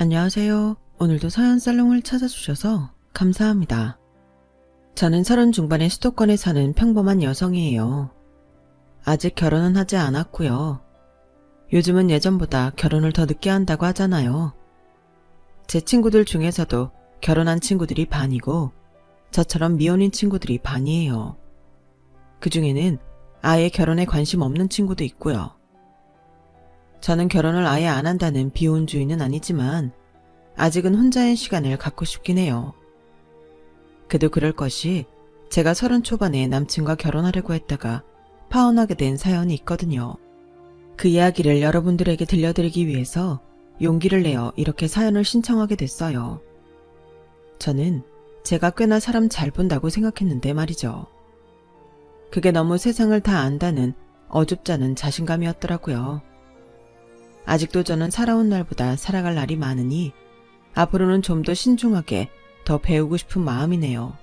안녕하세요. 오늘도 서연살롱을 찾아주셔서 감사합니다. 저는 30 중반의 수도권에 사는 평범한 여성이에요. 아직 결혼은 하지 않았고요. 요즘은 예전보다 결혼을 더 늦게 한다고 하잖아요. 제 친구들 중에서도 결혼한 친구들이 반이고 저처럼 미혼인 친구들이 반이에요. 그 중에는 아예 결혼에 관심 없는 친구도 있고요. 저는 결혼을 아예 안 한다는 비혼주의는 아니지만 아직은 혼자인 시간을 갖고 싶긴 해요. 그도 그럴 것이 제가 30 초반에 남친과 결혼하려고 했다가 파혼하게 된 사연이 있거든요. 그 이야기를 여러분들에게 들려드리기 위해서 용기를 내어 이렇게 사연을 신청하게 됐어요. 저는 제가 꽤나 사람 잘 본다고 생각했는데 말이죠. 그게 너무 세상을 다 안다는 어줍잖은 자신감이었더라고요. 아직도 저는 살아온 날보다 살아갈 날이 많으니 앞으로는 좀 더 신중하게 더 배우고 싶은 마음이네요.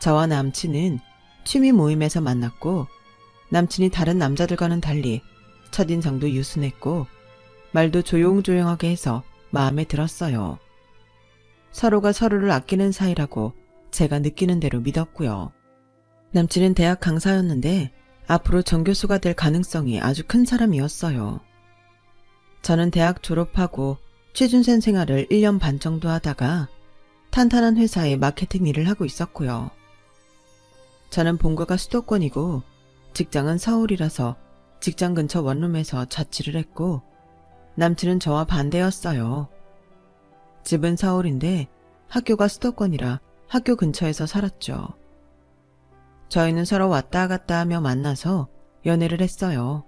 저와 남친은 취미 모임에서 만났고 남친이 다른 남자들과는 달리 첫인상도 유순했고 말도 조용조용하게 해서 마음에 들었어요. 서로가 서로를 아끼는 사이라고 제가 느끼는 대로 믿었고요. 남친은 대학 강사였는데 앞으로 정교수가 될 가능성이 아주 큰 사람이었어요. 저는 대학 졸업하고 취준생 생활을 1년 반 정도 하다가 탄탄한 회사의 마케팅 일을 하고 있었고요. 저는 본가가 수도권이고 직장은 서울이라서 직장 근처 원룸에서 자취를 했고 남친은 저와 반대였어요. 집은 서울인데 학교가 수도권이라 학교 근처에서 살았죠. 저희는 서로 왔다 갔다 하며 만나서 연애를 했어요.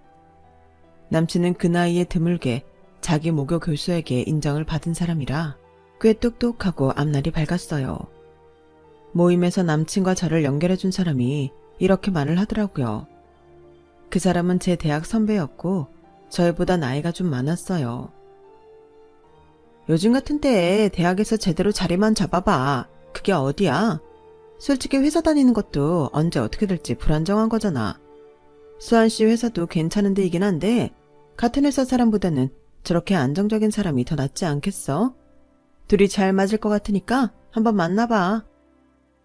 남친은 그 나이에 드물게 자기 모교 교수에게 인정을 받은 사람이라 꽤 똑똑하고 앞날이 밝았어요. 모임에서 남친과 저를 연결해준 사람이 이렇게 말을 하더라고요. 그 사람은 제 대학 선배였고 저희보다 나이가 좀 많았어요. 요즘 같은 때에 대학에서 제대로 자리만 잡아봐. 그게 어디야? 솔직히 회사 다니는 것도 언제 어떻게 될지 불안정한 거잖아. 수환 씨 회사도 괜찮은 데이긴 한데 같은 회사 사람보다는 저렇게 안정적인 사람이 더 낫지 않겠어? 둘이 잘 맞을 것 같으니까 한번 만나봐.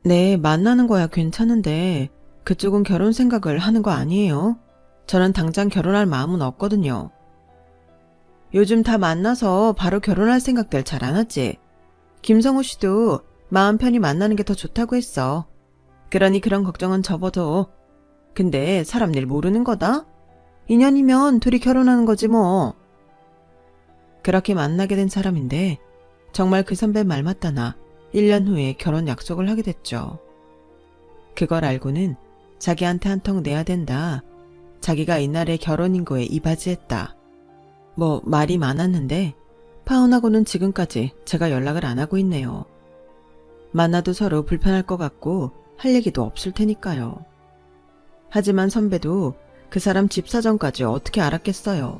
네, 만나는 거야 괜찮은데 그쪽은 결혼 생각을 하는 거 아니에요? 저는 당장 결혼할 마음은 없거든요. 요즘 다 만나서 바로 결혼할 생각들 잘 안 하지? 김성우 씨도 마음 편히 만나는 게 더 좋다고 했어. 그러니 그런 걱정은 접어둬. 근데 사람 일 모르는 거다? 인연이면 둘이 결혼하는 거지 뭐. 그렇게 만나게 된 사람인데 정말 그 선배 말 맞다나 1년 후에 결혼 약속을 하게 됐죠. 그걸 알고는 자기한테 한 통 내야 된다. 자기가 옛날에 결혼인고에 이바지했다. 뭐 말이 많았는데 파혼하고는 지금까지 제가 연락을 안 하고 있네요. 만나도 서로 불편할 것 같고 할 얘기도 없을 테니까요. 하지만 선배도 그 사람 집 사정까지 어떻게 알았겠어요.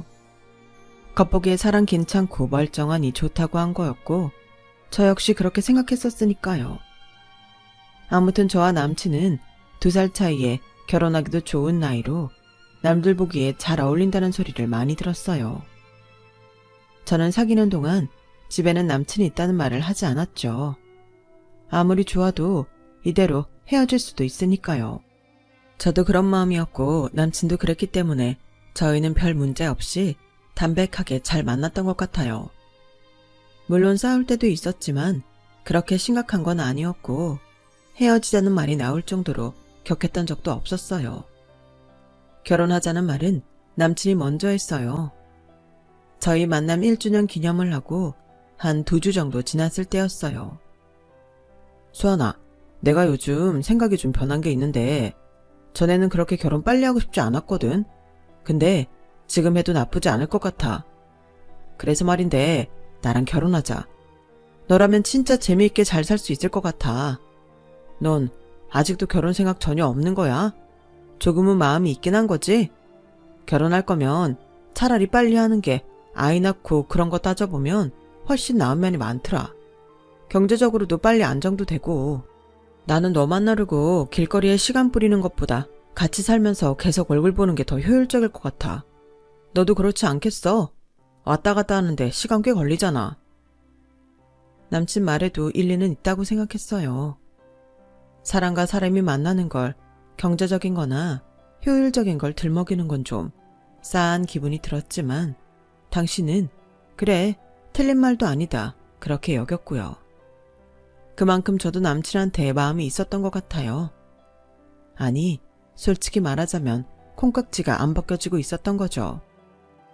겉보기에 사람 괜찮고 멀쩡하니 좋다고 한 거였고 저 역시 그렇게 생각했었으니까요. 아무튼 저와 남친은 2살 차이에 결혼하기도 좋은 나이로 남들 보기에 잘 어울린다는 소리를 많이 들었어요. 저는 사귀는 동안 집에는 남친이 있다는 말을 하지 않았죠. 아무리 좋아도 이대로 헤어질 수도 있으니까요. 저도 그런 마음이었고 남친도 그랬기 때문에 저희는 별 문제 없이 담백하게 잘 만났던 것 같아요. 물론 싸울 때도 있었지만 그렇게 심각한 건 아니었고 헤어지자는 말이 나올 정도로 격했던 적도 없었어요. 결혼하자는 말은 남친이 먼저 했어요. 저희 만남 1주년 기념을 하고 한 2주 정도 지났을 때였어요. 수아나, 내가 요즘 생각이 좀 변한 게 있는데 전에는 그렇게 결혼 빨리 하고 싶지 않았거든. 근데 지금 해도 나쁘지 않을 것 같아. 그래서 말인데 나랑 결혼하자. 너라면 진짜 재미있게 잘 살 수 있을 것 같아. 넌 아직도 결혼 생각 전혀 없는 거야? 조금은 마음이 있긴 한 거지? 결혼할 거면 차라리 빨리 하는 게 아이 낳고 그런 거 따져보면 훨씬 나은 면이 많더라. 경제적으로도 빨리 안정도 되고. 나는 너 만나려고 길거리에 시간 뿌리는 것보다 같이 살면서 계속 얼굴 보는 게 더 효율적일 것 같아. 너도 그렇지 않겠어? 왔다 갔다 하는데 시간 꽤 걸리잖아. 남친 말에도 일리는 있다고 생각했어요. 사람과 사람이 만나는 걸 경제적인 거나 효율적인 걸 들먹이는 건 좀 싸한 기분이 들었지만 당신은 그래, 틀린 말도 아니다. 그렇게 여겼고요. 그만큼 저도 남친한테 마음이 있었던 것 같아요. 아니, 솔직히 말하자면 콩깍지가 안 벗겨지고 있었던 거죠.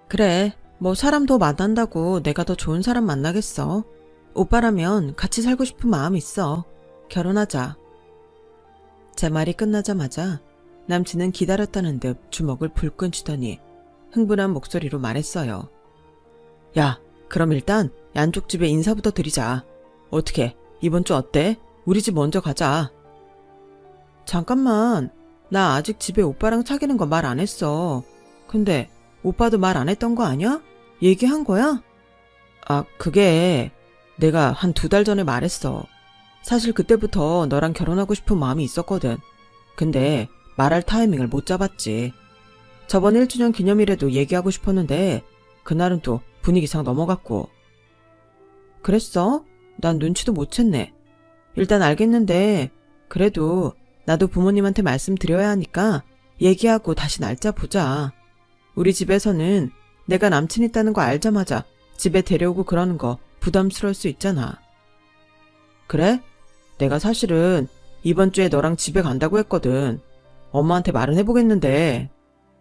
그래, 뭐 사람 더 만난다고 내가 더 좋은 사람 만나겠어. 오빠라면 같이 살고 싶은 마음 있어. 결혼하자. 제 말이 끝나자마자 남친은 기다렸다는 듯 주먹을 불끈 쥐더니 흥분한 목소리로 말했어요. 야, 그럼 일단 양쪽 집에 인사부터 드리자. 어떻게, 이번 주 어때? 우리 집 먼저 가자. 잠깐만, 나 아직 집에 오빠랑 사귀는 거 말 안 했어. 근데 오빠도 말 안 했던 거 아니야? 얘기한 거야? 아, 그게 내가 한 2달 전에 말했어. 사실 그때부터 너랑 결혼하고 싶은 마음이 있었거든. 근데 말할 타이밍을 못 잡았지. 저번 1주년 기념일에도 얘기하고 싶었는데 그날은 또 분위기상 넘어갔고. 그랬어? 난 눈치도 못 챘네. 일단 알겠는데 그래도 나도 부모님한테 말씀드려야 하니까 얘기하고 다시 날짜 보자. 우리 집에서는 내가 남친 있다는 거 알자마자 집에 데려오고 그러는 거 부담스러울 수 있잖아. 그래? 내가 사실은 이번 주에 너랑 집에 간다고 했거든. 엄마한테 말은 해보겠는데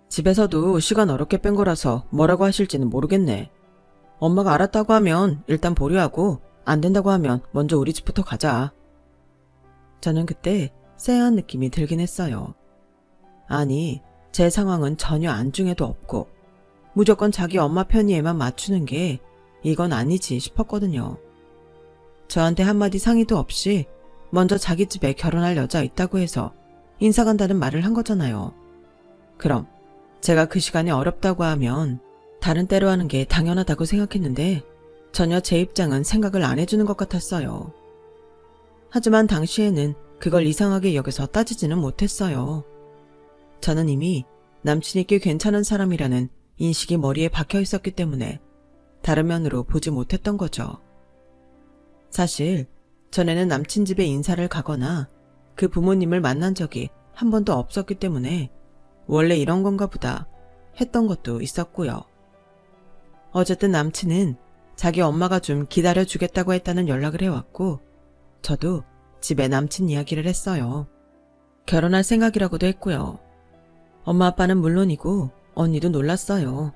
집에서도 시간 어렵게 뺀 거라서 뭐라고 하실지는 모르겠네. 엄마가 알았다고 하면 일단 보류하고 안 된다고 하면 먼저 우리 집부터 가자. 저는 그때 쎄한 느낌이 들긴 했어요. 아니, 제 상황은 전혀 안중에도 없고 무조건 자기 엄마 편의에만 맞추는 게 이건 아니지 싶었거든요. 저한테 한마디 상의도 없이 먼저 자기 집에 결혼할 여자 있다고 해서 인사 간다는 말을 한 거잖아요. 그럼 제가 그 시간에 어렵다고 하면 다른 때로 하는 게 당연하다고 생각했는데 전혀 제 입장은 생각을 안 해주는 것 같았어요. 하지만 당시에는 그걸 이상하게 여겨서 따지지는 못했어요. 저는 이미 남친이 꽤 괜찮은 사람이라는 인식이 머리에 박혀 있었기 때문에 다른 면으로 보지 못했던 거죠. 사실 전에는 남친 집에 인사를 가거나 그 부모님을 만난 적이 한 번도 없었기 때문에 원래 이런 건가 보다 했던 것도 있었고요. 어쨌든 남친은 자기 엄마가 좀 기다려주겠다고 했다는 연락을 해왔고 저도 집에 남친 이야기를 했어요. 결혼할 생각이라고도 했고요. 엄마 아빠는 물론이고 언니도 놀랐어요.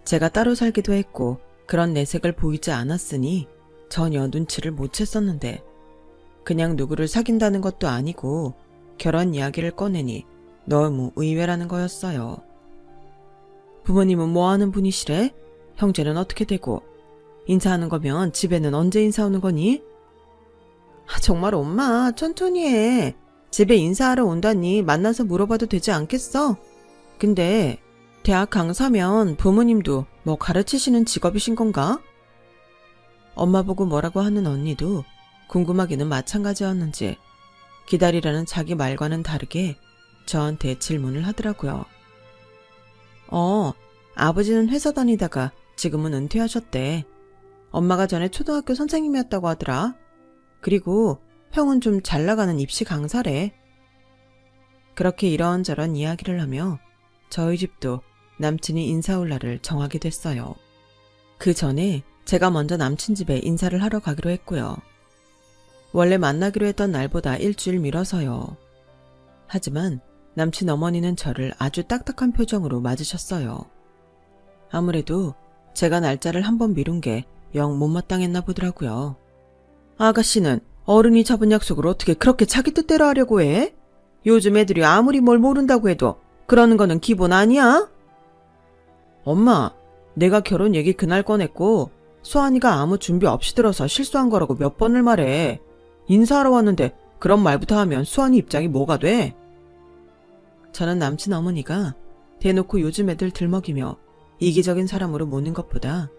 제가 따로 살기도 했고 그런 내색을 보이지 않았으니 전혀 눈치를 못 챘었는데 그냥 누구를 사귄다는 것도 아니고 결혼 이야기를 꺼내니 너무 의외라는 거였어요. 부모님은 뭐 하는 분이시래? 형제는 어떻게 되고? 인사하는 거면 집에는 언제 인사 오는 거니? 정말 엄마 천천히 해. 집에 인사하러 온다니 만나서 물어봐도 되지 않겠어? 근데 대학 강사면 부모님도 뭐 가르치시는 직업이신 건가? 엄마 보고 뭐라고 하는 언니도 궁금하기는 마찬가지였는지 기다리라는 자기 말과는 다르게 저한테 질문을 하더라고요. 아버지는 회사 다니다가 지금은 은퇴하셨대. 엄마가 전에 초등학교 선생님이었다고 하더라. 그리고 형은 좀 잘 나가는 입시 강사래. 그렇게 이런저런 이야기를 하며 저희 집도 남친이 인사 올 날을 정하게 됐어요. 그 전에 제가 먼저 남친 집에 인사를 하러 가기로 했고요. 원래 만나기로 했던 날보다 일주일 미뤄서요. 하지만 남친 어머니는 저를 아주 딱딱한 표정으로 맞으셨어요. 아무래도 제가 날짜를 한 번 미룬 게 영 못마땅했나 보더라고요. 아가씨는 어른이 잡은 약속을 어떻게 그렇게 자기 뜻대로 하려고 해? 요즘 애들이 아무리 뭘 모른다고 해도 그러는 거는 기본 아니야? 엄마, 내가 결혼 얘기 그날 꺼냈고 수환이가 아무 준비 없이 들어서 실수한 거라고 몇 번을 말해. 인사하러 왔는데 그런 말부터 하면 수환이 입장이 뭐가 돼? 저는 남친 어머니가 대놓고 요즘 애들 들먹이며 이기적인 사람으로 모는 것보다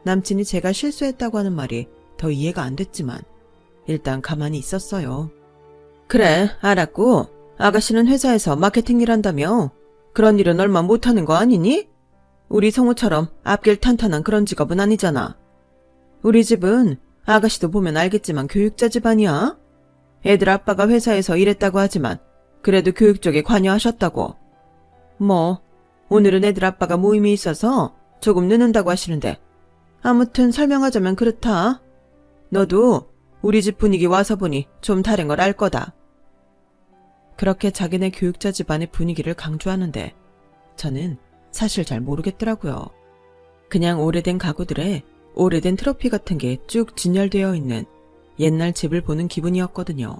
남친이 제가 실수했다고 하는 말이 더 이해가 안 됐지만 일단 가만히 있었어요. 그래, 알았고 아가씨는 회사에서 마케팅 일한다며? 그런 일은 얼마 못하는 거 아니니? 우리 성우처럼 앞길 탄탄한 그런 직업은 아니잖아. 우리 집은 아가씨도 보면 알겠지만 교육자 집안이야. 애들 아빠가 회사에서 일했다고 하지만 그래도 교육 쪽에 관여하셨다고. 뭐 오늘은 애들 아빠가 모임이 있어서 조금 늦는다고 하시는데 아무튼 설명하자면 그렇다. 너도 우리 집 분위기 와서 보니 좀 다른 걸 알 거다. 그렇게 자기네 교육자 집안의 분위기를 강조하는데 저는 사실 잘 모르겠더라고요. 그냥 오래된 가구들에 오래된 트로피 같은 게 쭉 진열되어 있는 옛날 집을 보는 기분이었거든요.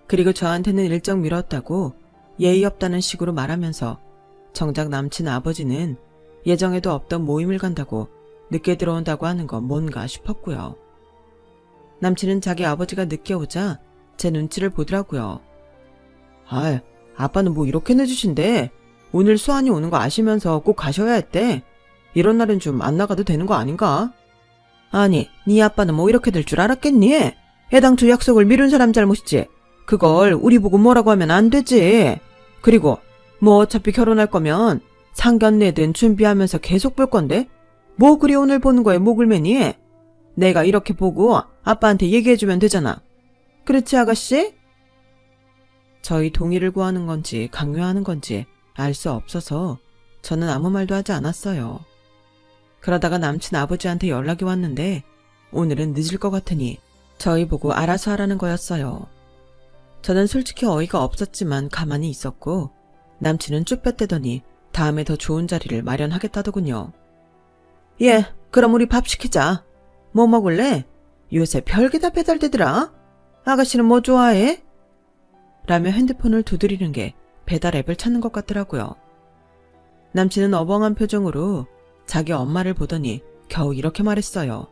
그리고 저한테는 일정 미뤘다고 예의 없다는 식으로 말하면서 정작 남친 아버지는 예정에도 없던 모임을 간다고 늦게 들어온다고 하는 건 뭔가 싶었고요. 남친은 자기 아버지가 늦게 오자 제 눈치를 보더라고요. 아, 아빠는 뭐 이렇게 늦으신데 오늘 수환이 오는 거 아시면서 꼭 가셔야 했대. 이런 날은 좀 안 나가도 되는 거 아닌가? 아니, 네 아빠는 뭐 이렇게 될 줄 알았겠니? 애당초 약속을 미룬 사람 잘못이지. 그걸 우리 보고 뭐라고 하면 안 되지. 그리고 뭐 어차피 결혼할 거면 상견례든 준비하면서 계속 볼 건데 뭐 그리 오늘 보는 거에 목을 매니? 내가 이렇게 보고 아빠한테 얘기해주면 되잖아. 그렇지 아가씨? 저희 동의를 구하는 건지 강요하는 건지 알 수 없어서 저는 아무 말도 하지 않았어요. 그러다가 남친 아버지한테 연락이 왔는데 오늘은 늦을 것 같으니 저희 보고 알아서 하라는 거였어요. 저는 솔직히 어이가 없었지만 가만히 있었고 남친은 쭉 뺐대더니 다음에 더 좋은 자리를 마련하겠다더군요. 예, 그럼 우리 밥 시키자. 뭐 먹을래? 요새 별게 다 배달되더라. 아가씨는 뭐 좋아해? 라며 핸드폰을 두드리는 게 배달 앱을 찾는 것 같더라고요. 남친은 어벙한 표정으로 자기 엄마를 보더니 겨우 이렇게 말했어요.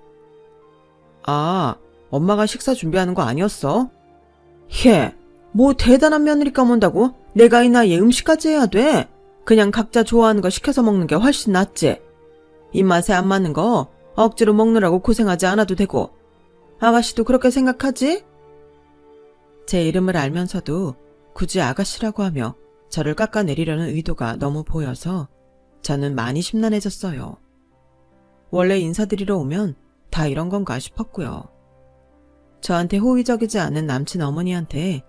아, 엄마가 식사 준비하는 거 아니었어? 예, 뭐 대단한 며느리감 온다고 내가 이 나이에 음식까지 해야 돼? 그냥 각자 좋아하는 거 시켜서 먹는 게 훨씬 낫지. 입맛에 안 맞는 거 억지로 먹느라고 고생하지 않아도 되고. 아가씨도 그렇게 생각하지? 제 이름을 알면서도 굳이 아가씨라고 하며 저를 깎아내리려는 의도가 너무 보여서 저는 많이 심란해졌어요. 원래 인사드리러 오면 다 이런 건가 싶었고요. 저한테 호의적이지 않은 남친 어머니한테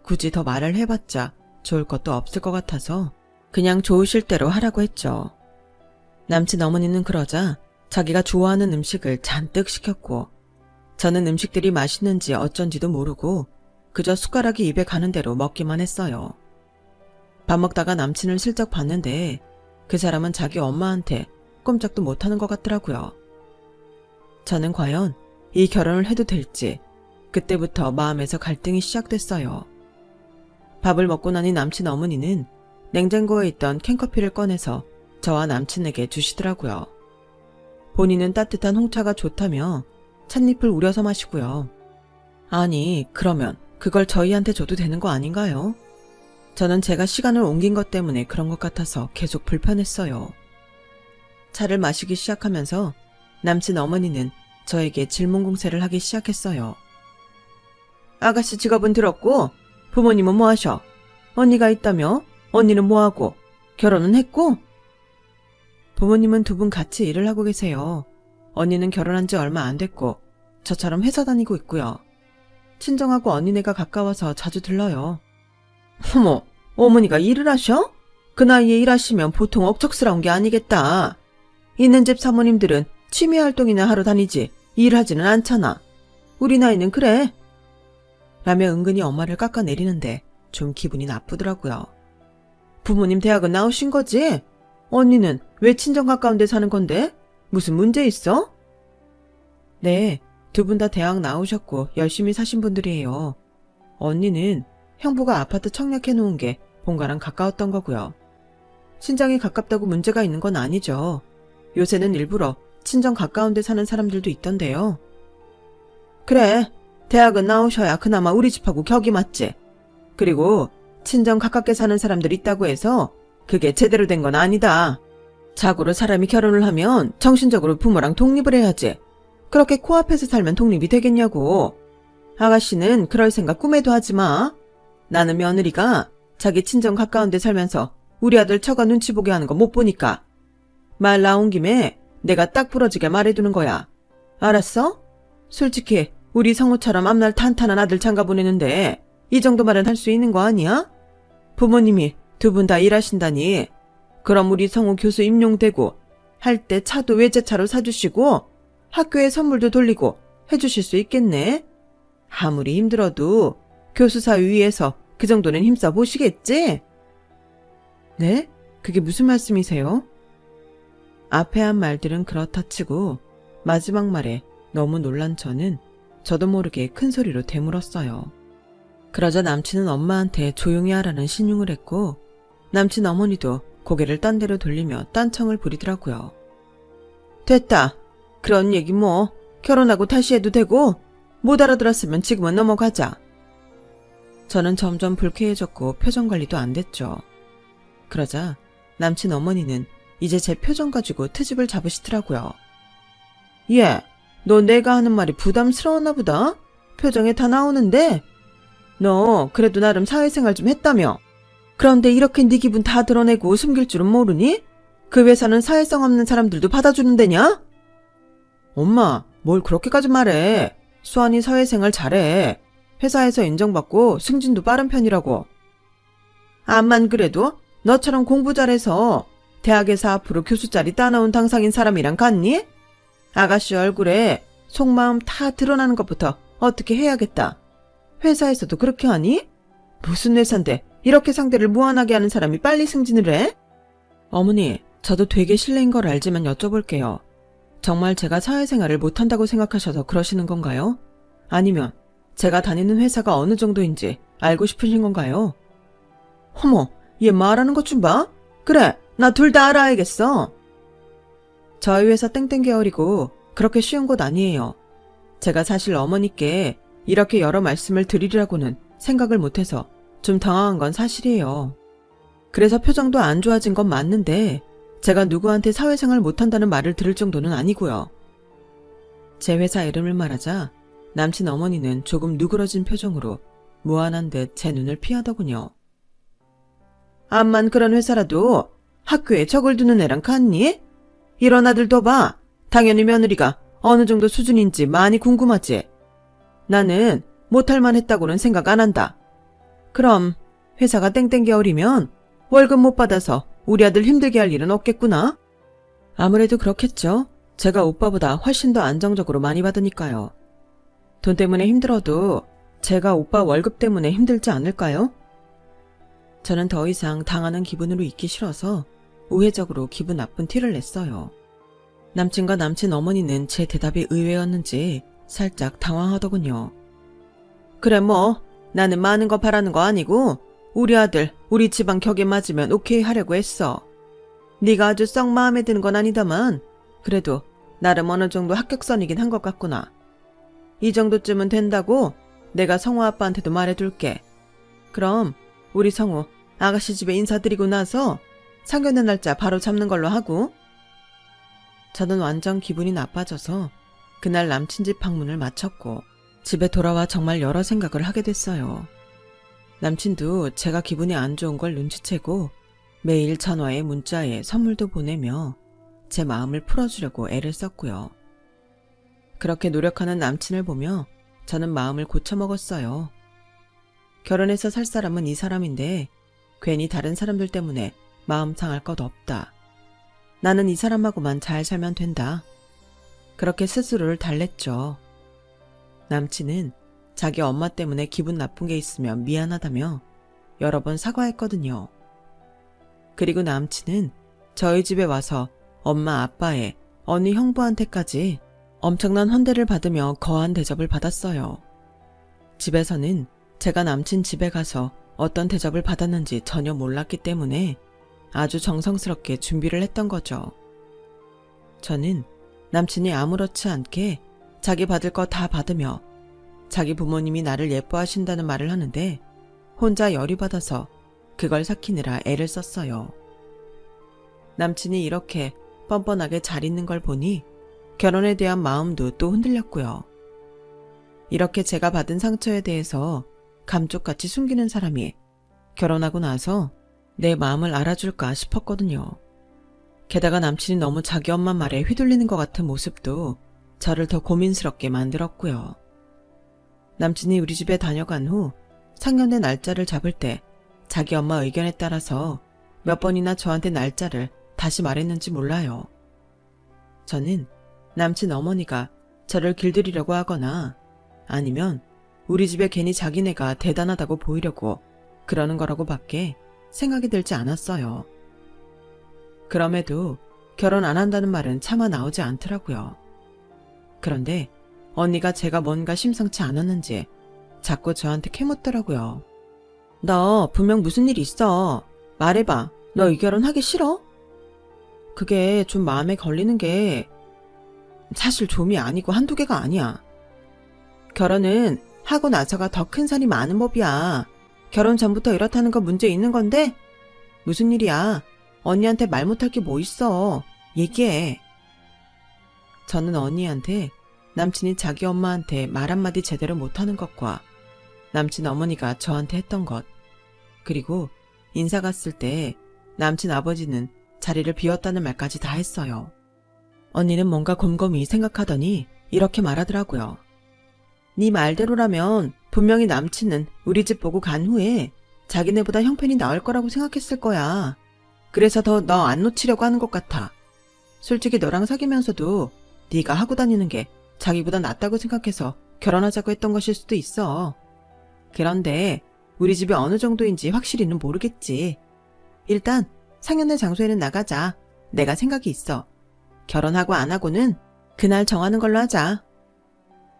굳이 더 말을 해봤자 좋을 것도 없을 것 같아서 그냥 좋으실 대로 하라고 했죠. 남친 어머니는 그러자 자기가 좋아하는 음식을 잔뜩 시켰고 저는 음식들이 맛있는지 어쩐지도 모르고 그저 숟가락이 입에 가는 대로 먹기만 했어요. 밥 먹다가 남친을 슬쩍 봤는데 그 사람은 자기 엄마한테 꼼짝도 못하는 것 같더라고요. 저는 과연 이 결혼을 해도 될지 그때부터 마음에서 갈등이 시작됐어요. 밥을 먹고 나니 남친 어머니는 냉장고에 있던 캔커피를 꺼내서 저와 남친에게 주시더라고요. 본인은 따뜻한 홍차가 좋다며 찻잎을 우려서 마시고요. 아니, 그러면 그걸 저희한테 줘도 되는 거 아닌가요? 저는 제가 시간을 옮긴 것 때문에 그런 것 같아서 계속 불편했어요. 차를 마시기 시작하면서 남친 어머니는 저에게 질문 공세를 하기 시작했어요. 아가씨 직업은 들었고 부모님은 뭐 하셔? 언니가 있다며? 언니는 뭐 하고? 결혼은 했고? 부모님은 두 분 같이 일을 하고 계세요. 언니는 결혼한 지 얼마 안 됐고 저처럼 회사 다니고 있고요. 친정하고 언니네가 가까워서 자주 들러요. 어머, 어머니가 일을 하셔? 그 나이에 일하시면 보통 억척스러운 게 아니겠다. 있는 집 사모님들은 취미활동이나 하러 다니지 일하지는 않잖아. 우리 나이는 그래. 라며 은근히 엄마를 깎아내리는데 좀 기분이 나쁘더라고요. 부모님 대학은 나오신 거지? 언니는 왜 친정 가까운 데 사는 건데? 무슨 문제 있어? 네, 두 분 다 대학 나오셨고 열심히 사신 분들이에요. 언니는 형부가 아파트 청약해 놓은 게 본가랑 가까웠던 거고요. 친정이 가깝다고 문제가 있는 건 아니죠. 요새는 일부러 친정 가까운 데 사는 사람들도 있던데요. 그래, 대학은 나오셔야 그나마 우리 집하고 격이 맞지. 그리고 친정 가깝게 사는 사람들 있다고 해서 그게 제대로 된 건 아니다. 자고로 사람이 결혼을 하면 정신적으로 부모랑 독립을 해야지. 그렇게 코앞에서 살면 독립이 되겠냐고. 아가씨는 그럴 생각 꿈에도 하지 마. 나는 며느리가 자기 친정 가까운 데 살면서 우리 아들 처가 눈치 보게 하는 거 못 보니까. 말 나온 김에 내가 딱 부러지게 말해두는 거야. 알았어? 솔직히 우리 성우처럼 앞날 탄탄한 아들 장가 보내는데 이 정도 말은 할 수 있는 거 아니야? 부모님이 두 분 다 일하신다니. 그럼 우리 성우 교수 임용되고 할 때 차도 외제차로 사주시고 학교에 선물도 돌리고 해주실 수 있겠네. 아무리 힘들어도 교수사 위에서 그 정도는 힘써 보시겠지? 네? 그게 무슨 말씀이세요? 앞에 한 말들은 그렇다 치고 마지막 말에 너무 놀란 저는 저도 모르게 큰 소리로 되물었어요. 그러자 남친은 엄마한테 조용히 하라는 신용을 했고 남친 어머니도 고개를 딴 데로 돌리며 딴청을 부리더라고요. 됐다. 그런 얘기 뭐 결혼하고 다시 해도 되고 못 알아들었으면 지금은 넘어가자. 저는 점점 불쾌해졌고 표정 관리도 안 됐죠. 그러자 남친 어머니는 이제 제 표정 가지고 트집을 잡으시더라고요. 얘, 너 내가 하는 말이 부담스러웠나 보다? 표정에 다 나오는데? 너 그래도 나름 사회생활 좀 했다며? 그런데 이렇게 네 기분 다 드러내고 숨길 줄은 모르니? 그 회사는 사회성 없는 사람들도 받아주는 데냐? 엄마, 뭘 그렇게까지 말해. 수환이 사회생활 잘해. 회사에서 인정받고 승진도 빠른 편이라고. 암만 그래도 너처럼 공부 잘해서 대학에서 앞으로 교수 자리 따나온 당상인 사람이랑 같니? 아가씨 얼굴에 속마음 다 드러나는 것부터 어떻게 해야겠다. 회사에서도 그렇게 하니? 무슨 회사인데 이렇게 상대를 무한하게 하는 사람이 빨리 승진을 해? 어머니, 저도 되게 실례인 걸 알지만 여쭤볼게요. 정말 제가 사회생활을 못한다고 생각하셔서 그러시는 건가요? 아니면 제가 다니는 회사가 어느 정도인지 알고 싶으신 건가요? 어머, 얘 말하는 것 좀 봐. 그래, 나 둘 다 알아야겠어. 저희 회사 땡땡 계열이고 그렇게 쉬운 곳 아니에요. 제가 사실 어머니께 이렇게 여러 말씀을 드리려고는 생각을 못해서 좀 당황한 건 사실이에요. 그래서 표정도 안 좋아진 건 맞는데 제가 누구한테 사회생활 못한다는 말을 들을 정도는 아니고요. 제 회사 이름을 말하자 남친 어머니는 조금 누그러진 표정으로 무안한 듯 제 눈을 피하더군요. 암만 그런 회사라도 학교에 적을 두는 애랑 같니? 이런 아들도 봐. 당연히 며느리가 어느 정도 수준인지 많이 궁금하지. 나는 못할 만했다고는 생각 안 한다. 그럼 회사가 땡땡 계열이면 월급 못 받아서 우리 아들 힘들게 할 일은 없겠구나. 아무래도 그렇겠죠. 제가 오빠보다 훨씬 더 안정적으로 많이 받으니까요. 돈 때문에 힘들어도 제가 오빠 월급 때문에 힘들지 않을까요? 저는 더 이상 당하는 기분으로 있기 싫어서 우회적으로 기분 나쁜 티를 냈어요. 남친과 남친 어머니는 제 대답이 의외였는지 살짝 당황하더군요. 그래 뭐 나는 많은 거 바라는 거 아니고 우리 아들 우리 집안 격에 맞으면 오케이 하려고 했어. 네가 아주 썩 마음에 드는 건 아니다만 그래도 나름 어느 정도 합격선이긴 한 것 같구나. 이 정도쯤은 된다고 내가 성우 아빠한테도 말해둘게. 그럼 우리 성우 아가씨 집에 인사드리고 나서 상견례 날짜 바로 잡는 걸로 하고. 저는 완전 기분이 나빠져서 그날 남친 집 방문을 마쳤고 집에 돌아와 정말 여러 생각을 하게 됐어요. 남친도 제가 기분이 안 좋은 걸 눈치채고 매일 전화에 문자에 선물도 보내며 제 마음을 풀어주려고 애를 썼고요. 그렇게 노력하는 남친을 보며 저는 마음을 고쳐먹었어요. 결혼해서 살 사람은 이 사람인데 괜히 다른 사람들 때문에 마음 상할 것 없다. 나는 이 사람하고만 잘 살면 된다. 그렇게 스스로를 달랬죠. 남친은 자기 엄마 때문에 기분 나쁜 게 있으면 미안하다며 여러 번 사과했거든요. 그리고 남친은 저희 집에 와서 엄마 아빠의 어느 형부한테까지 엄청난 환대를 받으며 거한 대접을 받았어요. 집에서는 제가 남친 집에 가서 어떤 대접을 받았는지 전혀 몰랐기 때문에 아주 정성스럽게 준비를 했던 거죠. 저는 남친이 아무렇지 않게 자기 받을 거 다 받으며 자기 부모님이 나를 예뻐하신다는 말을 하는데 혼자 열이 받아서 그걸 삭히느라 애를 썼어요. 남친이 이렇게 뻔뻔하게 잘 있는 걸 보니 결혼에 대한 마음도 또 흔들렸고요. 이렇게 제가 받은 상처에 대해서 감쪽같이 숨기는 사람이 결혼하고 나서 내 마음을 알아줄까 싶었거든요. 게다가 남친이 너무 자기 엄마 말에 휘둘리는 것 같은 모습도 저를 더 고민스럽게 만들었고요. 남친이 우리 집에 다녀간 후 상견례 날짜를 잡을 때 자기 엄마 의견에 따라서 몇 번이나 저한테 날짜를 다시 말했는지 몰라요. 저는 남친 어머니가 저를 길들이려고 하거나 아니면 우리 집에 괜히 자기네가 대단하다고 보이려고 그러는 거라고 밖에 생각이 들지 않았어요. 그럼에도 결혼 안 한다는 말은 차마 나오지 않더라고요. 그런데 언니가 제가 뭔가 심상치 않았는지 자꾸 저한테 캐묻더라고요. 너 분명 무슨 일 있어. 말해봐. 너 이 결혼 하기 싫어? 그게 좀 마음에 걸리는 게 사실 좀이 아니고 한두 개가 아니야. 결혼은 하고 나서가 더 큰 산이 많은 법이야. 결혼 전부터 이렇다는 거 문제 있는 건데? 무슨 일이야? 언니한테 말 못할 게 뭐 있어. 얘기해. 저는 언니한테 남친이 자기 엄마한테 말 한마디 제대로 못하는 것과 남친 어머니가 저한테 했던 것, 그리고 인사 갔을 때 남친 아버지는 자리를 비웠다는 말까지 다 했어요. 언니는 뭔가 곰곰이 생각하더니 이렇게 말하더라고요. 네 말대로라면 분명히 남친은 우리 집 보고 간 후에 자기네보다 형편이 나을 거라고 생각했을 거야. 그래서 더 너 안 놓치려고 하는 것 같아. 솔직히 너랑 사귀면서도 네가 하고 다니는 게 자기보다 낫다고 생각해서 결혼하자고 했던 것일 수도 있어. 그런데 우리 집이 어느 정도인지 확실히는 모르겠지. 일단 상견례 장소에는 나가자. 내가 생각이 있어. 결혼하고 안 하고는 그날 정하는 걸로 하자.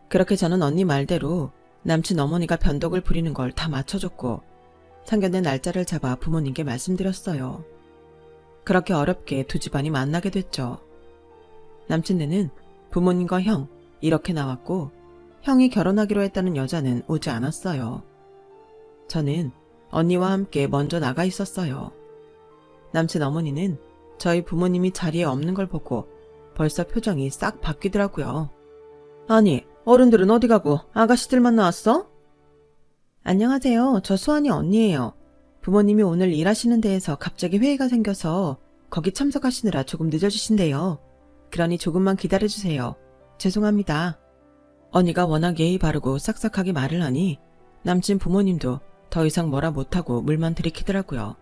그렇게 저는 언니 말대로 남친 어머니가 변덕을 부리는 걸 다 맞춰줬고 상견례 날짜를 잡아 부모님께 말씀드렸어요. 그렇게 어렵게 두 집안이 만나게 됐죠. 남친네는 부모님과 형 이렇게 나왔고 형이 결혼하기로 했다는 여자는 오지 않았어요. 저는 언니와 함께 먼저 나가 있었어요. 남친 어머니는 저희 부모님이 자리에 없는 걸 보고 벌써 표정이 싹 바뀌더라고요. 아니, 어른들은 어디 가고 아가씨들만 나왔어? 안녕하세요. 저 수환이 언니예요. 부모님이 오늘 일하시는 데에서 갑자기 회의가 생겨서 거기 참석하시느라 조금 늦어지신대요. 그러니 조금만 기다려주세요. 죄송합니다. 언니가 워낙 예의 바르고 싹싹하게 말을 하니 남친 부모님도 더 이상 뭐라 못하고 물만 들이키더라고요.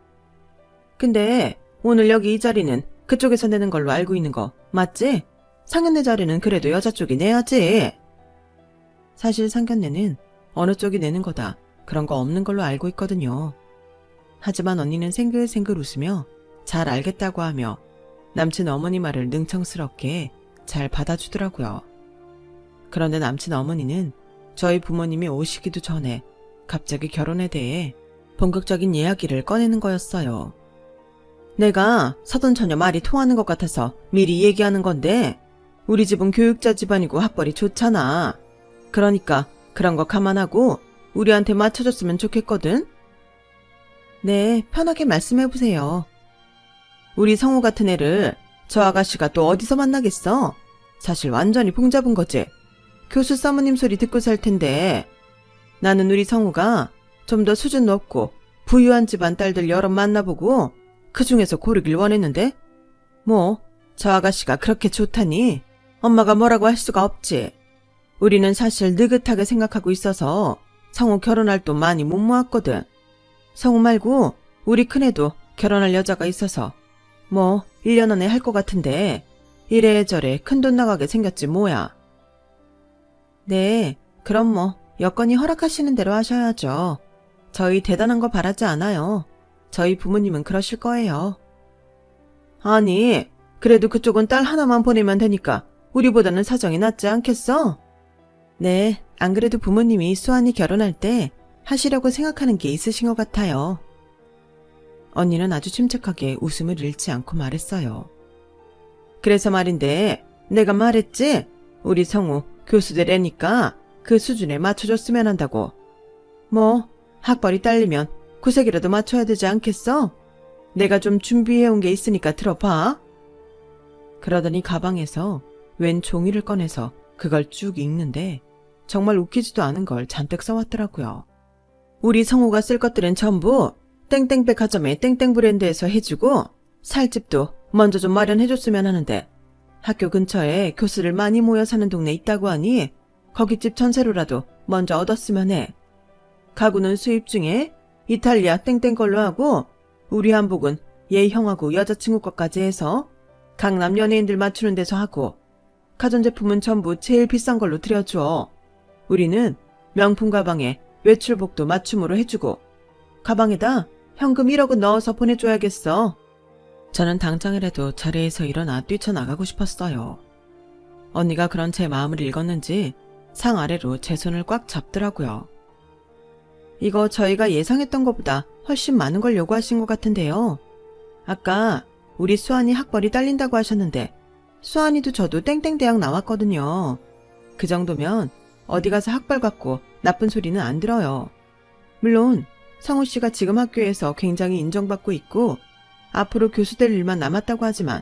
근데 오늘 여기 이 자리는 그쪽에서 내는 걸로 알고 있는 거 맞지? 상견례 자리는 그래도 여자 쪽이 내야지. 사실 상견례는 어느 쪽이 내는 거다 그런 거 없는 걸로 알고 있거든요. 하지만 언니는 생글생글 웃으며 잘 알겠다고 하며 남친 어머니 말을 능청스럽게 잘 받아주더라고요. 그런데 남친 어머니는 저희 부모님이 오시기도 전에 갑자기 결혼에 대해 본격적인 이야기를 꺼내는 거였어요. 내가 사돈처녀 말이 통하는 것 같아서 미리 얘기하는 건데 우리 집은 교육자 집안이고 학벌이 좋잖아. 그러니까 그런 거 감안하고 우리한테 맞춰줬으면 좋겠거든. 네, 편하게 말씀해보세요. 우리 성우 같은 애를 저 아가씨가 또 어디서 만나겠어? 사실 완전히 봉잡은 거지. 교수 사모님 소리 듣고 살 텐데 나는 우리 성우가 좀 더 수준 높고 부유한 집안 딸들 여러 만나보고 그 중에서 고르길 원했는데 뭐 저 아가씨가 그렇게 좋다니 엄마가 뭐라고 할 수가 없지. 우리는 사실 느긋하게 생각하고 있어서 성우 결혼할 돈 많이 못 모았거든. 성우 말고 우리 큰애도 결혼할 여자가 있어서 뭐 1년 안에 할 것 같은데 이래저래 큰돈 나가게 생겼지 뭐야. 네, 그럼 뭐 여건이 허락하시는 대로 하셔야죠. 저희 대단한 거 바라지 않아요. 저희 부모님은 그러실 거예요. 아니, 그래도 그쪽은 딸 하나만 보내면 되니까 우리보다는 사정이 낫지 않겠어? 네, 안 그래도 부모님이 수환이 결혼할 때 하시려고 생각하는 게 있으신 것 같아요. 언니는 아주 침착하게 웃음을 잃지 않고 말했어요. 그래서 말인데 내가 말했지? 우리 성우 교수들애니까 그 수준에 맞춰줬으면 한다고. 뭐 학벌이 딸리면 구색이라도 맞춰야 되지 않겠어? 내가 좀 준비해온 게 있으니까 들어봐. 그러더니 가방에서 웬 종이를 꺼내서 그걸 쭉 읽는데 정말 웃기지도 않은 걸 잔뜩 써왔더라고요. 우리 성우가 쓸 것들은 전부 땡땡 백화점의 땡땡 브랜드에서 해주고 살 집도 먼저 좀 마련해줬으면 하는데 학교 근처에 교수들 많이 모여 사는 동네 있다고 하니 거기 집 전세로라도 먼저 얻었으면 해. 가구는 수입 중에 이탈리아 땡땡 걸로 하고 우리 한복은 얘 형하고 여자친구 것까지 해서 강남 연예인들 맞추는 데서 하고 가전제품은 전부 제일 비싼 걸로 들여줘. 우리는 명품 가방에 외출복도 맞춤으로 해주고 가방에다 현금 1억은 넣어서 보내줘야겠어. 저는 당장이라도 자리에서 일어나 뛰쳐나가고 싶었어요. 언니가 그런 제 마음을 읽었는지 상 아래로 제 손을 꽉 잡더라고요. 이거 저희가 예상했던 것보다 훨씬 많은 걸 요구하신 것 같은데요. 아까 우리 수환이 학벌이 딸린다고 하셨는데 수환이도 저도 땡땡 대학 나왔거든요. 그 정도면 어디 가서 학벌 갖고 나쁜 소리는 안 들어요. 물론 성우 씨가 지금 학교에서 굉장히 인정받고 있고 앞으로 교수 될 일만 남았다고 하지만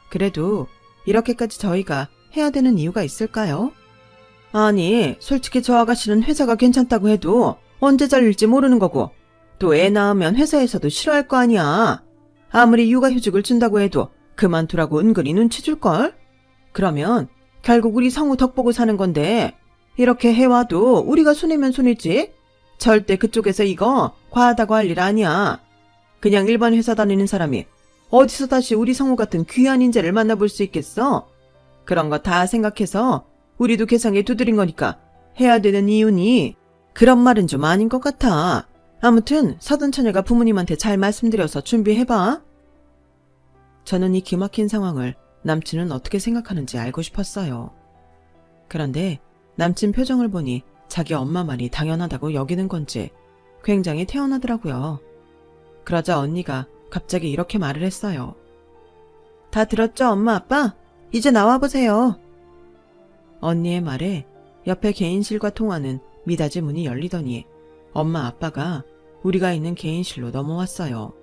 그래도 이렇게까지 저희가 해야 되는 이유가 있을까요? 아니, 솔직히 저 아가씨는 회사가 괜찮다고 해도 언제 잘릴지 모르는 거고 또 애 낳으면 회사에서도 싫어할 거 아니야. 아무리 육아휴직을 준다고 해도 그만두라고 은근히 눈치 줄걸? 그러면 결국 우리 성우 덕 보고 사는 건데 이렇게 해와도 우리가 손해면 손해지. 절대 그쪽에서 이거 과하다고 할 일 아니야. 그냥 일반 회사 다니는 사람이 어디서 다시 우리 성우 같은 귀한 인재를 만나볼 수 있겠어? 그런 거 다 생각해서 우리도 계상에 두드린 거니까 해야 되는 이유니 그런 말은 좀 아닌 것 같아. 아무튼 서든 처녀가 부모님한테 잘 말씀드려서 준비해봐. 저는 이 기막힌 상황을 남친은 어떻게 생각하는지 알고 싶었어요. 그런데 남친 표정을 보니 자기 엄마 말이 당연하다고 여기는 건지 굉장히 태연하더라고요. 그러자 언니가 갑자기 이렇게 말을 했어요. 다 들었죠, 엄마 아빠? 이제 나와보세요. 언니의 말에 옆에 개인실과 통하는 미닫이 문이 열리더니 엄마 아빠가 우리가 있는 개인실로 넘어왔어요.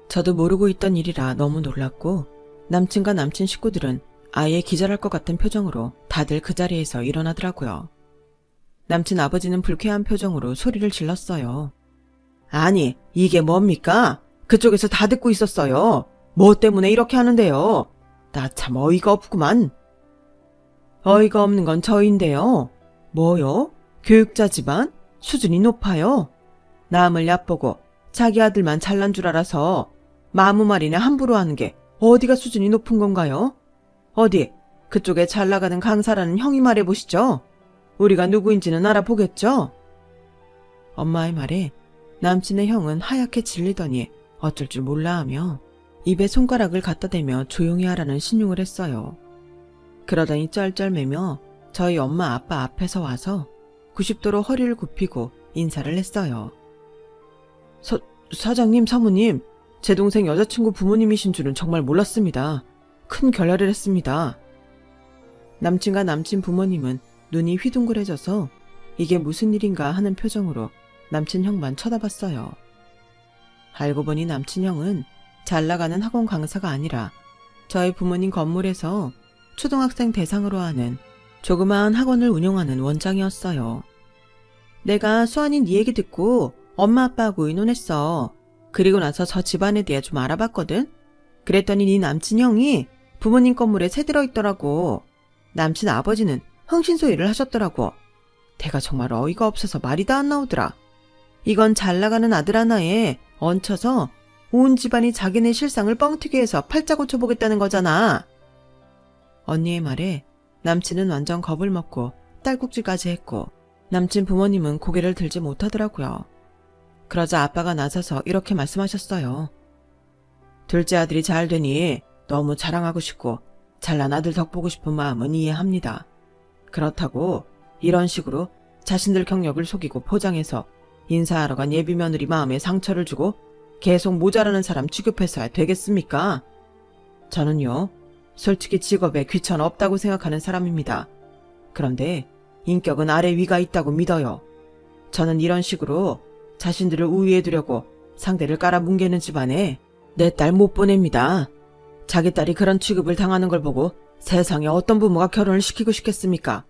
저도 모르고 있던 일이라 너무 놀랐고 남친과 남친 식구들은 아예 기절할 것 같은 표정으로 다들 그 자리에서 일어나더라고요. 남친 아버지는 불쾌한 표정으로 소리를 질렀어요. 아니, 이게 뭡니까? 그쪽에서 다 듣고 있었어요. 뭐 때문에 이렇게 하는데요? 나 참 어이가 없구만. 어이가 없는 건 저인데요. 뭐요? 교육자 집안? 수준이 높아요. 남을 얕보고 자기 아들만 잘난 줄 알아서 마무말이나 함부로 하는 게 어디가 수준이 높은 건가요? 어디 그쪽에 잘 나가는 강사라는 형이 말해보시죠. 우리가 누구인지는 알아보겠죠? 엄마의 말에 남친의 형은 하얗게 질리더니 어쩔 줄 몰라 하며 입에 손가락을 갖다 대며 조용히 하라는 신용을 했어요. 그러더니 쩔쩔매며 저희 엄마 아빠 앞에서 와서 90도로 허리를 굽히고 인사를 했어요. 사장님, 사모님, 제 동생 여자친구 부모님이신 줄은 정말 몰랐습니다. 큰 결례를 했습니다. 남친과 남친 부모님은 눈이 휘둥그레져서 이게 무슨 일인가 하는 표정으로 남친 형만 쳐다봤어요. 알고 보니 남친 형은 잘 나가는 학원 강사가 아니라 저희 부모님 건물에서 초등학생 대상으로 하는 조그마한 학원을 운영하는 원장이었어요. 내가 수환이 네 얘기 듣고 엄마 아빠하고 의논했어. 그리고 나서 저 집안에 대해 좀 알아봤거든. 그랬더니 네 남친 형이 부모님 건물에 새 들어있더라고. 남친 아버지는 흥신소 일을 하셨더라고. 내가 정말 어이가 없어서 말이 다 안 나오더라. 이건 잘 나가는 아들 하나에 얹혀서 온 집안이 자기네 실상을 뻥튀기 해서 팔자 고쳐보겠다는 거잖아. 언니의 말에 남친은 완전 겁을 먹고 딸꾹질까지 했고 남친 부모님은 고개를 들지 못하더라고요. 그러자 아빠가 나서서 이렇게 말씀하셨어요. 둘째 아들이 잘 되니 너무 자랑하고 싶고 잘난 아들 덕 보고 싶은 마음은 이해합니다. 그렇다고 이런 식으로 자신들 경력을 속이고 포장해서 인사하러 간 예비 며느리 마음에 상처를 주고 계속 모자라는 사람 취급해서야 되겠습니까? 저는요, 솔직히 직업에 귀천 없다고 생각하는 사람입니다. 그런데 인격은 아래 위가 있다고 믿어요. 저는 이런 식으로 자신들을 우위에 두려고 상대를 깔아뭉개는 집안에 내 딸 못 보냅니다. 자기 딸이 그런 취급을 당하는 걸 보고 세상에 어떤 부모가 결혼을 시키고 싶겠습니까?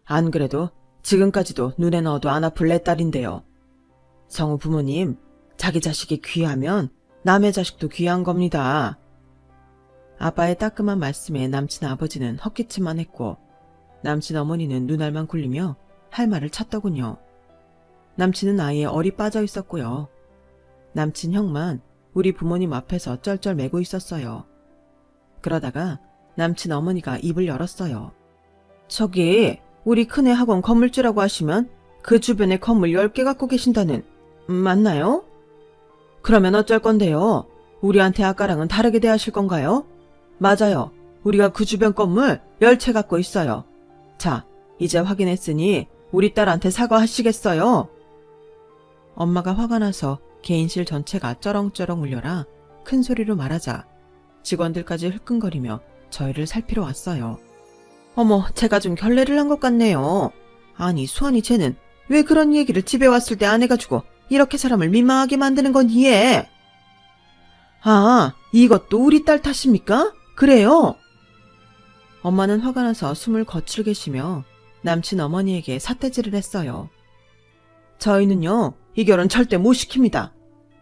안 그래도 지금까지도 눈에 넣어도 안 아플 내 딸인데요. 성우 부모님, 자기 자식이 귀하면 남의 자식도 귀한 겁니다. 아빠의 따끔한 말씀에 남친 아버지는 헛기침만 했고 남친 어머니는 눈알만 굴리며 할 말을 찾더군요. 남친은 아예 얼이 빠져 있었고요. 남친 형만 우리 부모님 앞에서 쩔쩔매고 있었어요. 그러다가 남친 어머니가 입을 열었어요. 저기 우리 큰애 학원 건물주라고 하시면 그 주변에 건물 10개 갖고 계신다는 맞나요? 그러면 어쩔 건데요? 우리한테 아까랑은 다르게 대하실 건가요? 맞아요. 우리가 그 주변 건물 10채 갖고 있어요. 자, 이제 확인했으니 우리 딸한테 사과하시겠어요? 엄마가 화가 나서 개인실 전체가 쩌렁쩌렁 울려라 큰 소리로 말하자 직원들까지 흘끈거리며 저희를 살피러 왔어요. 어머, 제가 좀 결례를 한 것 같네요. 아니, 수환이 쟤는 왜 그런 얘기를 집에 왔을 때 안 해가지고 이렇게 사람을 민망하게 만드는 건 이해? 아, 이것도 우리 딸 탓입니까? 그래요? 엄마는 화가 나서 숨을 거칠게 쉬며 남친 어머니에게 삿대질을 했어요. 저희는요, 이 결혼 절대 못 시킵니다.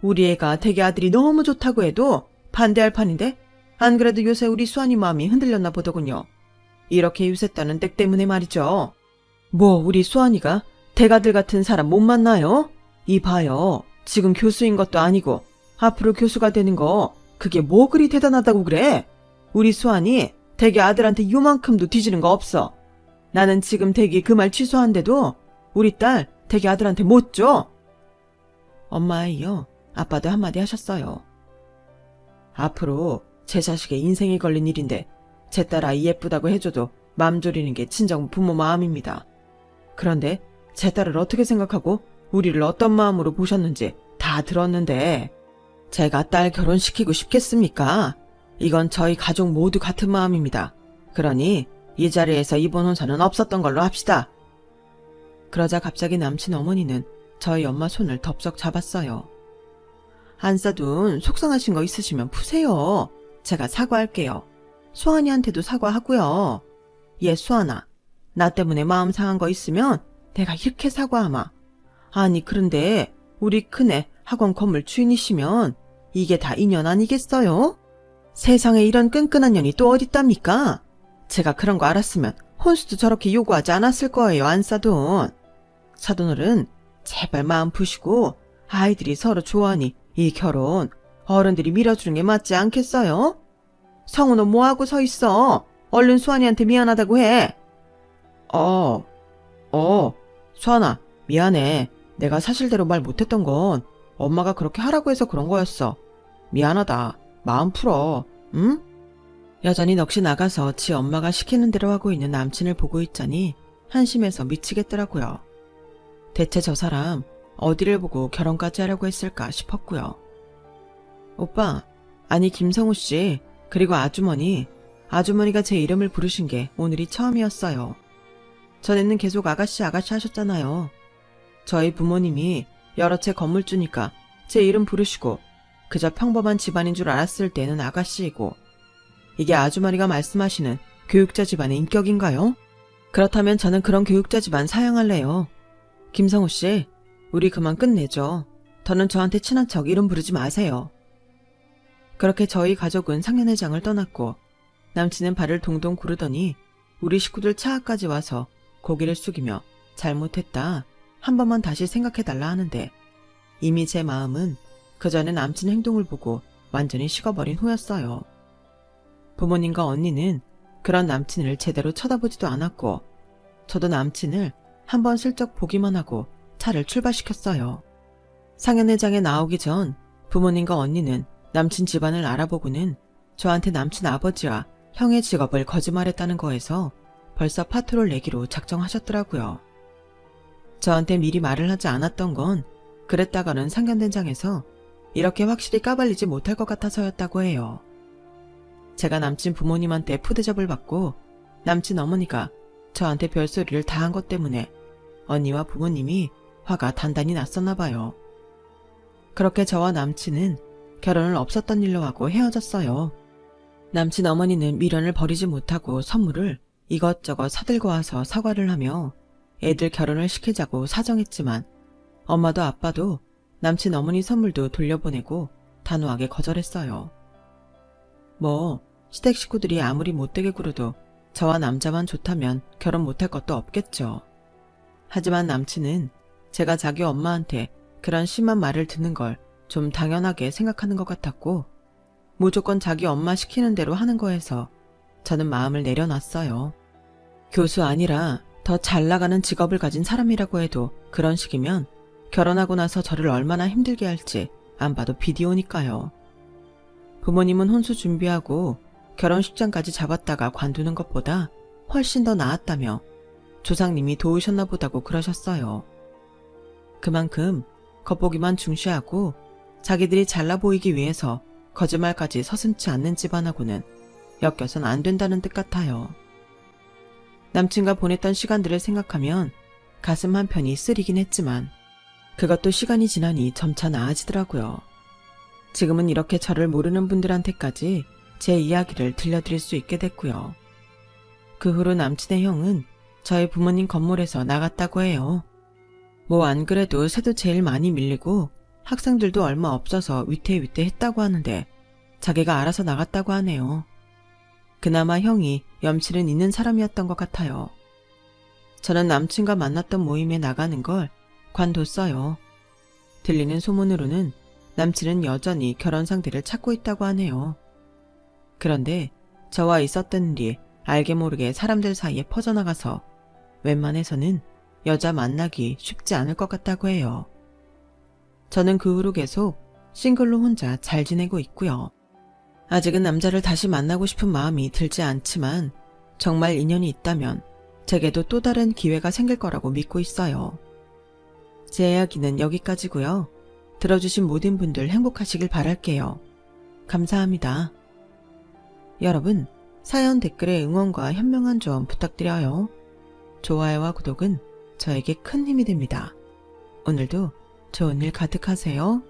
우리 애가 대개 아들이 너무 좋다고 해도 반대할 판인데 안 그래도 요새 우리 수환이 마음이 흔들렸나 보더군요. 이렇게 유세따는 댁 때문에 말이죠. 뭐 우리 수환이가 대가들 같은 사람 못 만나요? 이봐요. 지금 교수인 것도 아니고 앞으로 교수가 되는 거 그게 뭐 그리 대단하다고 그래? 우리 수환이 대개 아들한테 요만큼도 뒤지는 거 없어. 나는 지금 대기 그 말 취소한데도 우리 딸 대개 아들한테 못 줘. 엄마에 이어 아빠도 한마디 하셨어요. 앞으로 제 자식의 인생에 걸린 일인데 제 딸 아이 예쁘다고 해줘도 맘 졸이는 게 친정 부모 마음입니다. 그런데 제 딸을 어떻게 생각하고 우리를 어떤 마음으로 보셨는지 다 들었는데 제가 딸 결혼시키고 싶겠습니까? 이건 저희 가족 모두 같은 마음입니다. 그러니 이 자리에서 이번 혼사는 없었던 걸로 합시다. 그러자 갑자기 남친 어머니는 저희 엄마 손을 덥석 잡았어요. 안사돈 속상하신 거 있으시면 푸세요. 제가 사과할게요. 수환이한테도 사과하고요. 얘 수환아, 나 때문에 마음 상한 거 있으면 내가 이렇게 사과하마. 아니 그런데 우리 큰애 학원 건물 주인이시면 이게 다 인연 아니겠어요? 세상에 이런 끈끈한 년이 또 어딨답니까? 제가 그런 거 알았으면 혼수도 저렇게 요구하지 않았을 거예요, 안사돈. 사돈어른 제발 마음 푸시고 아이들이 서로 좋아하니 이 결혼 어른들이 밀어주는 게 맞지 않겠어요? 성우 너 뭐하고 서 있어? 얼른 수환이한테 미안하다고 해. 수환아 미안해. 내가 사실대로 말 못했던 건 엄마가 그렇게 하라고 해서 그런 거였어. 미안하다. 마음 풀어. 응? 여전히 넋이 나가서 지 엄마가 시키는 대로 하고 있는 남친을 보고 있자니 한심해서 미치겠더라고요. 대체 저 사람 어디를 보고 결혼까지 하려고 했을까 싶었고요. 오빠, 아니 김성우 씨, 그리고 아주머니가 제 이름을 부르신 게 오늘이 처음이었어요. 전에는 계속 아가씨 하셨잖아요. 저희 부모님이 여러 채 건물주니까 제 이름 부르시고 그저 평범한 집안인 줄 알았을 때는 아가씨이고 이게 아주머니가 말씀하시는 교육자 집안의 인격인가요? 그렇다면 저는 그런 교육자 집안 사양할래요. 김성우 씨, 우리 그만 끝내죠. 더는 저한테 친한 척 이름 부르지 마세요. 그렇게 저희 가족은 상견례장을 떠났고 남친은 발을 동동 구르더니 우리 식구들 차 앞까지 와서 고개를 숙이며 잘못했다. 한 번만 다시 생각해달라 하는데 이미 제 마음은 그전에 남친 행동을 보고 완전히 식어버린 후였어요. 부모님과 언니는 그런 남친을 제대로 쳐다보지도 않았고 저도 남친을 한번 슬쩍 보기만 하고 차를 출발시켰어요. 상견례장에 나오기 전 부모님과 언니는 남친 집안을 알아보고는 저한테 남친 아버지와 형의 직업을 거짓말했다는 거에서 벌써 파토를 내기로 작정하셨더라고요. 저한테 미리 말을 하지 않았던 건 그랬다가는 상견례장에서 이렇게 확실히 까발리지 못할 것 같아서였다고 해요. 제가 남친 부모님한테 푸대접을 받고 남친 어머니가 저한테 별소리를 다 한 것 때문에 언니와 부모님이 화가 단단히 났었나 봐요. 그렇게 저와 남친은 결혼을 없었던 일로 하고 헤어졌어요. 남친 어머니는 미련을 버리지 못하고 선물을 이것저것 사들고 와서 사과를 하며 애들 결혼을 시키자고 사정했지만 엄마도 아빠도 남친 어머니 선물도 돌려보내고 단호하게 거절했어요. 뭐 시댁 식구들이 아무리 못되게 굴어도 저와 남자만 좋다면 결혼 못할 것도 없겠죠. 하지만 남친은 제가 자기 엄마한테 그런 심한 말을 듣는 걸 좀 당연하게 생각하는 것 같았고 무조건 자기 엄마 시키는 대로 하는 거에서 저는 마음을 내려놨어요. 교수 아니라 더 잘 나가는 직업을 가진 사람이라고 해도 그런 식이면 결혼하고 나서 저를 얼마나 힘들게 할지 안 봐도 비디오니까요. 부모님은 혼수 준비하고 결혼식장까지 잡았다가 관두는 것보다 훨씬 더 나았다며 조상님이 도우셨나 보다고 그러셨어요. 그만큼 겉보기만 중시하고 자기들이 잘나 보이기 위해서 거짓말까지 서슴지 않는 집안하고는 엮여선 안 된다는 뜻 같아요. 남친과 보냈던 시간들을 생각하면 가슴 한편이 쓰리긴 했지만 그것도 시간이 지나니 점차 나아지더라고요. 지금은 이렇게 저를 모르는 분들한테까지 제 이야기를 들려드릴 수 있게 됐고요. 그 후로 남친의 형은 저희 부모님 건물에서 나갔다고 해요. 뭐 안 그래도 새도 제일 많이 밀리고 학생들도 얼마 없어서 위태위태했다고 하는데 자기가 알아서 나갔다고 하네요. 그나마 형이 염치는 있는 사람이었던 것 같아요. 저는 남친과 만났던 모임에 나가는 걸 관뒀어요. 들리는 소문으로는 남친은 여전히 결혼 상대를 찾고 있다고 하네요. 그런데 저와 있었던 일이 알게 모르게 사람들 사이에 퍼져나가서 웬만해서는 여자 만나기 쉽지 않을 것 같다고 해요. 저는 그 후로 계속 싱글로 혼자 잘 지내고 있고요. 아직은 남자를 다시 만나고 싶은 마음이 들지 않지만 정말 인연이 있다면 제게도 또 다른 기회가 생길 거라고 믿고 있어요. 제 이야기는 여기까지고요. 들어주신 모든 분들 행복하시길 바랄게요. 감사합니다. 여러분, 사연 댓글에 응원과 현명한 조언 부탁드려요. 좋아요와 구독은 저에게 큰 힘이 됩니다. 오늘도 좋은 일 가득하세요.